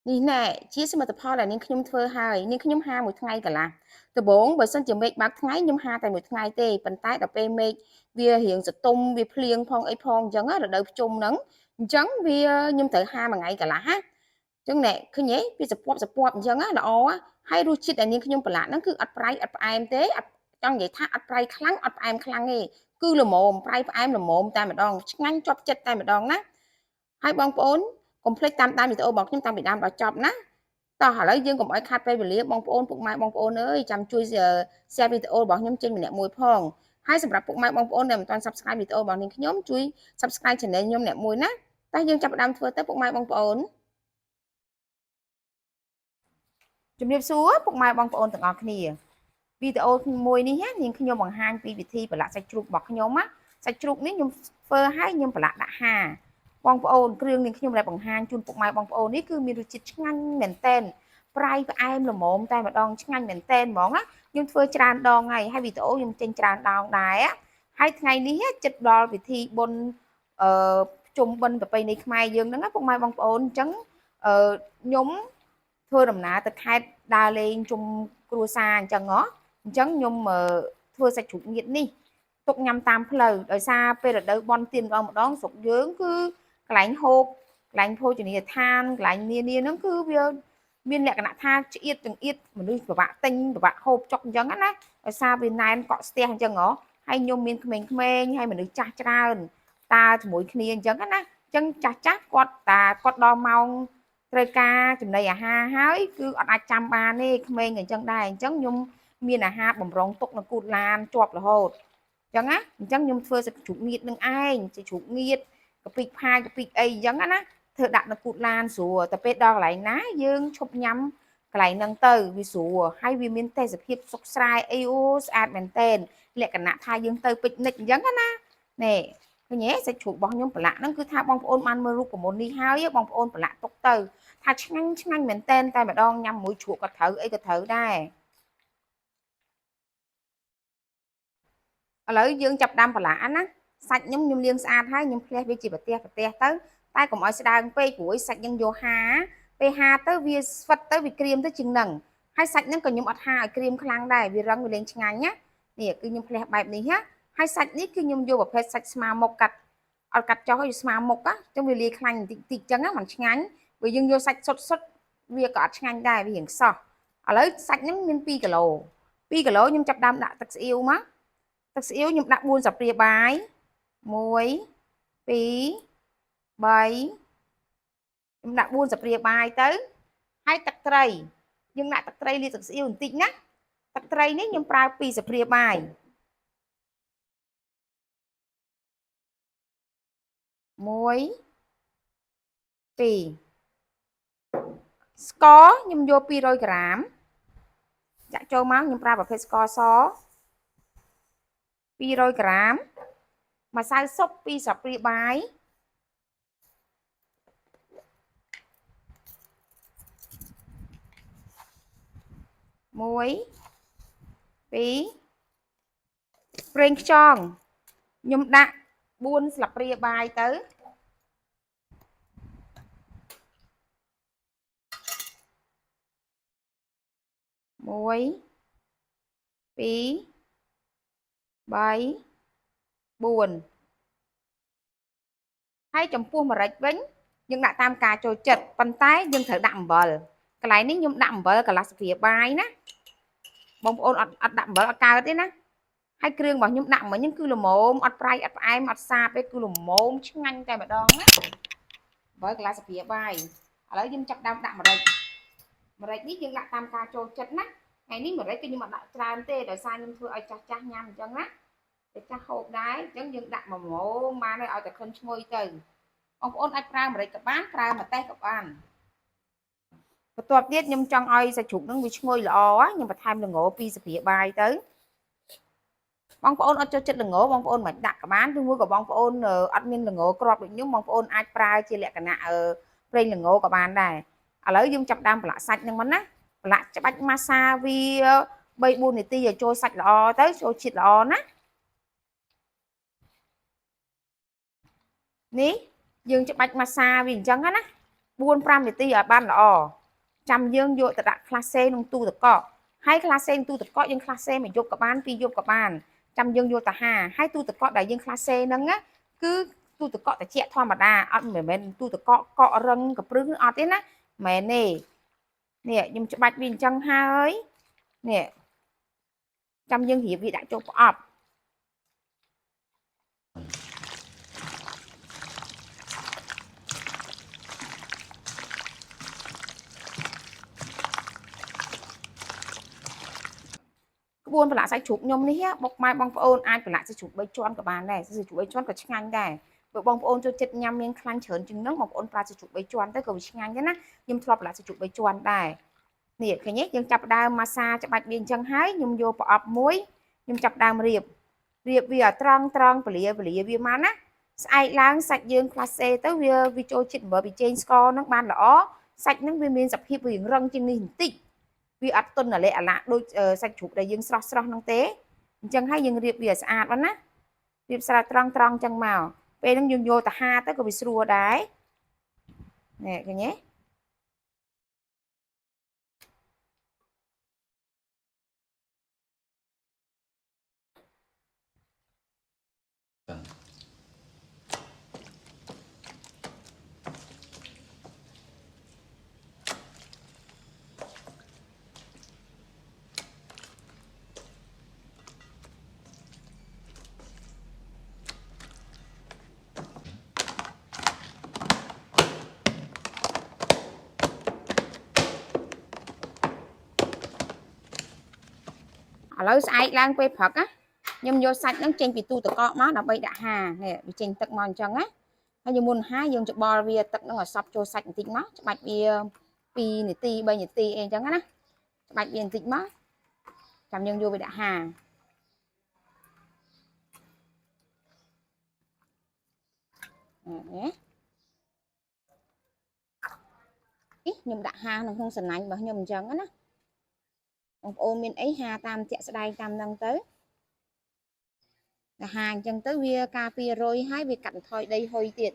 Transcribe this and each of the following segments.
នេះណែជាសមិទ្ធផលដែលនាងខ្ញុំធ្វើហើយនាងខ្ញុំហាមួយថ្ងៃកន្លះដំបូងបើសិនជាមេឃបើកថ្ងៃខ្ញុំហាតែមួយថ្ងៃទេប៉ុន្តែដល់ពេលមេឃវារៀងសតុំវាភ្លៀងផងអីផងអញ្ចឹងរដូវភ្ជុំហ្នឹងអញ្ចឹងវាខ្ញុំត្រូវហាមួយថ្ងៃកន្លះណាអញ្ចឹងណែឃើញទេវាសពអញ្ចឹងណាល្អហើយរសជាតិដែលនាងខ្ញុំប្រឡាក់ហ្នឹងគឺអត់ប្រៃអត់ផ្អែមទេអត់ចង់និយាយថាអត់ប្រៃខ្លាំងអត់ផ្អែមខ្លាំងទេគឺល្មមប្រៃផ្អែមល្មមតែម្ដងឆ្ងាញ់ជាប់ចិត្តតែម្ដងណាហើយបងប្អូនកុំភ្លេចតាមដានវីដេអូរបស់ខ្ញុំតាំងពីដើមដល់ចប់ណាតោះឥឡូវយើងកុំឲ្យខាត់ពេលវេលាបងប្អូនពុកម៉ែបងប្អូនអើយចាំជួយ share វីដេអូរបស់ខ្ញុំចេញម្នាក់មួយផងហើយសម្រាប់ពុកម៉ែបងប្អូនដែលមិនទាន់ subscribe វីដេអូរបស់នាងខ្ញុំជួយ subscribe channel ខ្ញុំអ្នកមួយណាតែយើងចាប់ផ្ដើមធ្វើទៅពុកម៉ែបងប្អូនជំរាបសួរពុកម៉ែបងប្អូនទាំងអស់គ្នាវីដេអូមួយនេះនាងខ្ញុំបង្ហាញពីវិធីប្រឡាក់សាច់ជ្រូករបស់ខ្ញុំណាសាច់ជ្រូកនេះខ្ញុំធ្វើឲ្យខ្ញុំប្រឡាក់ដាក់ហាបងប្អូនគ្រឿងនាងខ្ញុំដែលបង្ហាញជូនពុកម៉ែបងប្អូននេះគឺមានរសជាតិឆ្ងាញ់មែនទែនប្រៃផ្អែមល្មមតែម្ដងឆ្ងាញ់មែនទែនហ្មងណាខ្ញុំធ្វើច្រើនដងហើយវីដេអូខ្ញុំចេញច្រើនដងដែរហើយថ្ងៃនេះចិត្តដល់ពិធីបុណ្យជុំបិណ្ឌប្រពៃណីខ្មែរយើងហ្នឹងពុកម៉ែបងប្អូនអញ្ចឹងខ្ញុំធ្វើដំណើរទៅខេត្តដើរលេងជុំគ្រួសារអញ្ចឹងអញ្ចឹងខ្ញុំធ្វើសាច់ជ្រូកងៀតនេះទុកញ៉ាំតាមផ្លូវដោយសារពេលរដូវបន់ទៀនម្ដងស្រុកយើងគឺកន្លែងហូបកន្លែងភោជនីយដ្ឋានកន្លែងនានាហ្នឹងគឺវាមានលក្ខណៈថាឆ្អៀតចង្អៀតមនុស្សពិបាកទិញពិបាកហូបចុកអញ្ចឹងណាដោយសារវាណែនកក់ស្ទះអញ្ចឹងហើយខ្ញុំមានក្មេងៗហើយមនុស្សចាស់ច្រើនតាជាមួយគ្នាអញ្ចឹងណាអញ្ចឹងចាស់គាត់ដល់ម៉ោងត្រូវការចំណីអាហារហើយគឺអត់អាចចាំបានទេក្មេងអញ្ចឹងដែរអញ្ចឹងខ្ញុំមានអាហារបំរុងទុកនៅគូតឡានជាប់រហូតអញ្ចឹងណាអញ្ចឹងខ្ញុំធ្វើសាច់ជ្រូកងៀតនឹងឯងសាច់ជ្រូកងៀតកាពិផាយកាពិអីអញ្ចឹងណាធ្វើដាក់នៅគូតឡានស្រួលតែពេលដល់កន្លែងណាយើងឈប់ញ៉ាំកន្លែងហ្នឹងទៅវាស្រួលហើយវាមានទេសភាពសុខស្រែអីអូស្អាតមែនតើលក្ខណៈថាយើងទៅពិកនិចអញ្ចឹងណានេះឃើញទេសាច់ជ្រូករបស់ខ្ញុំប្រឡាក់ហ្នឹងគឺថាបងប្អូនបានមើលរូបមន្តនេះហើយបងប្អូនប្រឡាក់ទុកទៅថាឆ្ងាញ់មែនតែម្ដងញ៉ាំមួយជ្រក់ក៏ត្រូវអីក៏ត្រូវដែរឥឡូវយើងចាប់ដាំប្រឡាក់ណាសាច់ខ្ញុំលាងស្អាតហើយខ្ញុំផ្លះវាជាប្រទេសទៅតែកុំឲ្យស្ដើងពេកព្រោះសាច់យើងយកហាពេលហាទៅវាស្វិតទៅវាក្រៀមទៅជាងនឹងហើយសាច់ហ្នឹងក៏ខ្ញុំអត់ហាឲ្យក្រៀមខ្លាំងដែរវារឹងវាលេងឆ្ងាញ់ណានេះគឺខ្ញុំផ្លះបែបនេះណាហើយសាច់នេះគឺខ្ញុំយកប្រភេទសាច់ស្មើមុខកាត់អត់កាត់ចុះឲ្យស្មើមុខណាចឹងវាលាយខ្លាញ់បន្តិចតិចចឹងណាមិនឆ្ងាញ់បើយើងយកសាច់សុទ្ធវាក៏អត់ឆ្ងាញ់ដែរវារៀងសោះឥឡូវសាច់ហ្នឹងមាន2គីឡូខ្ញុំចាប់ដើមដាក់ទឹកស្អ៊ីវមកទឹកស្អ៊ីវខ្ញុំដាក់4ស្លាបព្រាបាយ1 2 3ខ្ញុំដាក់4ស្លាបព្រាបាយទៅហើយទឹកត្រីយើងដាក់ទឹកត្រីលាយទឹកស្អ៊ីវបន្តិចណាទឹកត្រីនេះខ្ញុំប្រើ2ស្លាបព្រាបាយ1 2ស្ករខ្ញុំយក200ក្រាមចាក់ចូលមកខ្ញុំប្រើប្រភេទស្ករស200ក្រាមម្សៅស៊ុប2ស្លាបព្រាបាយ1 2ប្រេងខ្យងខ្ញុំដាក់4ស្លាបព្រាបាយទៅ1 2 3 4ហើយចំពោះម្រេចវិញយើងដាក់តាមការចូលចិត្តប៉ុន្តែយើងត្រូវដាក់អំបិលកន្លែងនេះខ្ញុំដាក់អំបិលកន្លះស្លាបព្រាបាយណាបងប្អូនអត់ដាក់អំបិលអត់កើតទេណាហើយគ្រឿងរបស់ខ្ញុំដាក់មិញហ្នឹងគឺល្មមអត់ប្រៃអត់ផ្អែមអត់សាបទេគឺល្មមឆ្ងាញ់តែម្ដងណាអំបិលកន្លះស្លាបព្រាបាយឥឡូវយើងចាប់ដើមដាក់ម្រេចនេះយើងដាក់តាមការចូលចិត្តណាថ្ងៃនេះម្រេចគឺខ្ញុំអត់ដាក់ច្រើនទេដោយសារខ្ញុំធ្វើឲ្យចាស់ញ៉ាំអញ្ចឹងណាតែចាស់ហូបដែរអញ្ចឹងយើងដាក់1ម៉ូបានឲ្យតែក្លិនឈ្ងុយទៅបងប្អូនអាចប្រើម្រេចក៏បានប្រើម្ទេសក៏បានបន្ទាប់ទៀតខ្ញុំចង់ឲ្យសាច់ជ្រូកហ្នឹងវាឈ្ងុយល្អខ្ញុំបន្ថែមល្ង2ស្លាបព្រាបាយទៅបងប្អូនអត់ចូលចិត្តល្ងបងប្អូនមិនដាក់ក៏បានឬមួយក៏បងប្អូនអត់មានល្ងគ្រាប់ដូចខ្ញុំបងប្អូនអាចប្រើជាលក្ខណៈប្រេងល្ងក៏បានដែរឥឡូវយើងចាប់ដើមប្រឡាក់សាច់ហ្នឹងមកណាប្រឡាក់ច្បាច់ម៉ាសាវា3 4នាទីឲ្យចូលសាច់ល្អទៅចូលជាតិល្អណានេះយើងច្បាច់ម៉ាសាវាអញ្ចឹងណា 4 5នាទីឲ្យបានល្អចាំយើងយកទៅដាក់ class C ក្នុងទូទឹកកកហើយ class C ក្នុងទូទឹកកកយើង class C មួយយប់ក៏បាន2យប់ក៏បានចាំយើងយកទៅហាហើយទូទឹកកកដែលយើង class C ហ្នឹងណាគឺទូទឹកកកត្រជាក់ធម្មតាអត់មិនមែនទូទឹកកកកករឹងកព្រឹសអត់ទេណាមែនទេនេះខ្ញុំច្បាច់វាអញ្ចឹងហើយនេះចាំយើងរៀបវាដាក់ចូលប្រអប់ក្បួនប្រឡាក់សាច់ជ្រូកខ្ញុំនេះបុកម៉ែបងប្អូនអាចប្រឡាក់សាច់ជ្រូក3ជាន់ក៏បានដែរសាច់ជ្រូក3ជាន់ក៏ឆ្ងាញ់ដែរបើបងប្អូនចូលចិត្តញ៉ាំមានខ្លាញ់ច្រើនជាងហ្នឹងបងប្អូនប្រើសាច់ជ្រូក3ជាន់ទៅក៏វាឆ្ងាញ់ដែរណាខ្ញុំធ្លាប់ប្រឡាក់សាច់ជ្រូក3ជាន់ដែរនេះឃើញទេយើងចាប់ដើមម៉ាសាច្បាច់វាអញ្ចឹងហើយខ្ញុំយកប្រអប់មួយខ្ញុំចាប់ដើមរៀបវាឲ្យត្រង់ពលាវាមកណាស្អែកឡើងសាច់យើង class C ទៅវាចូលជាតិអំបិលប៊ីចេងស្ករហ្នឹងបានល្អសាច់ហ្នឹងវាមានសភាពរៀងរឹងជាងនេះបន្តិចវាអត់ទន់អាឡែអាឡាដូចសាច់ជ្រូកដែលយើងស្រស់ហ្នឹងទេអញ្ចឹងហើយយើងរៀបវាឲ្យស្អាតបានណារៀបស្រាត្រង់អញ្ចឹងមកពេលហ្នឹងយើងយកទៅហាទៅក៏វាស្រួលដែរនេះឃើញទេឥឡូវស្អែកឡើងពេលព្រឹកណាខ្ញុំយកសាច់ហ្នឹងចេញពីទូទឹកកកមកដើម្បីដាក់ហានេះវាចេញទឹកមកអញ្ចឹងណាហើយយើងមុនហាយើងច្បល់វាទឹកហ្នឹងឲ្យសប់ចូលសាច់បន្តិចមកច្បាច់វា2នាទី3នាទីអីអញ្ចឹងណាច្បាច់វាបន្តិចមកចាំយើងយកវាដាក់ហាខ្ញុំដាក់ហាក្នុងសណាញ់របស់ខ្ញុំអញ្ចឹងណាបងប្អូនមានអីហាតាមជាក់ស្ដែងតាមហ្នឹងទៅតែហាអញ្ចឹងទៅវាការពាររយហើយវាកាត់បន្ថយដីហុយទៀត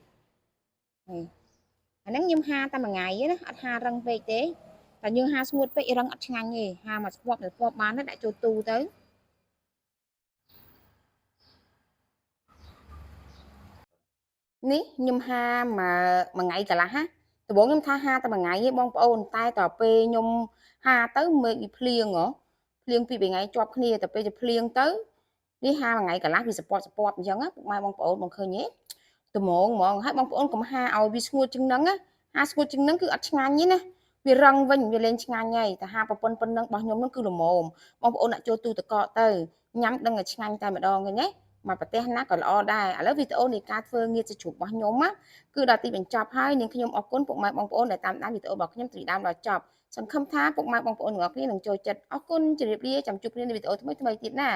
អាហ្នឹងខ្ញុំហាតែមួយថ្ងៃណាអត់ហារឹងពេកទេតែយើងហាស្ងួតពេករឹងអត់ឆ្ងាញ់ទេហាមកស្ពប់បានទៅដាក់ចូលទូទៅនេះខ្ញុំហាមួយថ្ងៃកន្លះណាដំបូងខ្ញុំថាហាតែមួយថ្ងៃទេបងប្អូនតែតពេលខ្ញុំហាទៅមេឃវាភ្លៀងពីរថ្ងៃជាប់គ្នាតែពេលទៅភ្លៀងទៅនេះហាមួយថ្ងៃកន្លះវាសពតអញ្ចឹងណាពុកម៉ែបងប្អូនបងឃើញទេត្មងហ្មងហើយបងប្អូនកុំហាឲ្យវាស្ងួតជាងហ្នឹងណាហាស្ងួតជាងហ្នឹងគឺអត់ឆ្ងាញ់ទេណាវារឹងវិញវាលែងឆ្ងាញ់ហើយតែហាប្រពន្ធប៉ុណ្ណឹងរបស់ខ្ញុំហ្នឹងគឺល្មមបងប្អូនដាក់ចូលទូទឹកកកទៅញ៉ាំដឹងតែឆ្ងាញ់តែម្ដងឃើញទេមកប្រទេសណាក៏ល្អដែរឥឡូវវីដេអូនៃការធ្វើងៀតសាច់ជ្រូករបស់ខ្ញុំណាគឺដល់ទីបញ្ចប់ហើយនាងខ្ញុំអរគុណពុកម៉ែបងប្អូនដែលតាមដានវីដេអូរបស់ខ្ញុំពីដើមដល់ចប់សង្ឃឹមថាពុកម៉ែបងប្អូនទាំងអស់គ្នានឹងចូលចិត្តអរគុណជម្រាបលាចាំជួបគ្នានៅវីដេអូថ្មីទៀតណា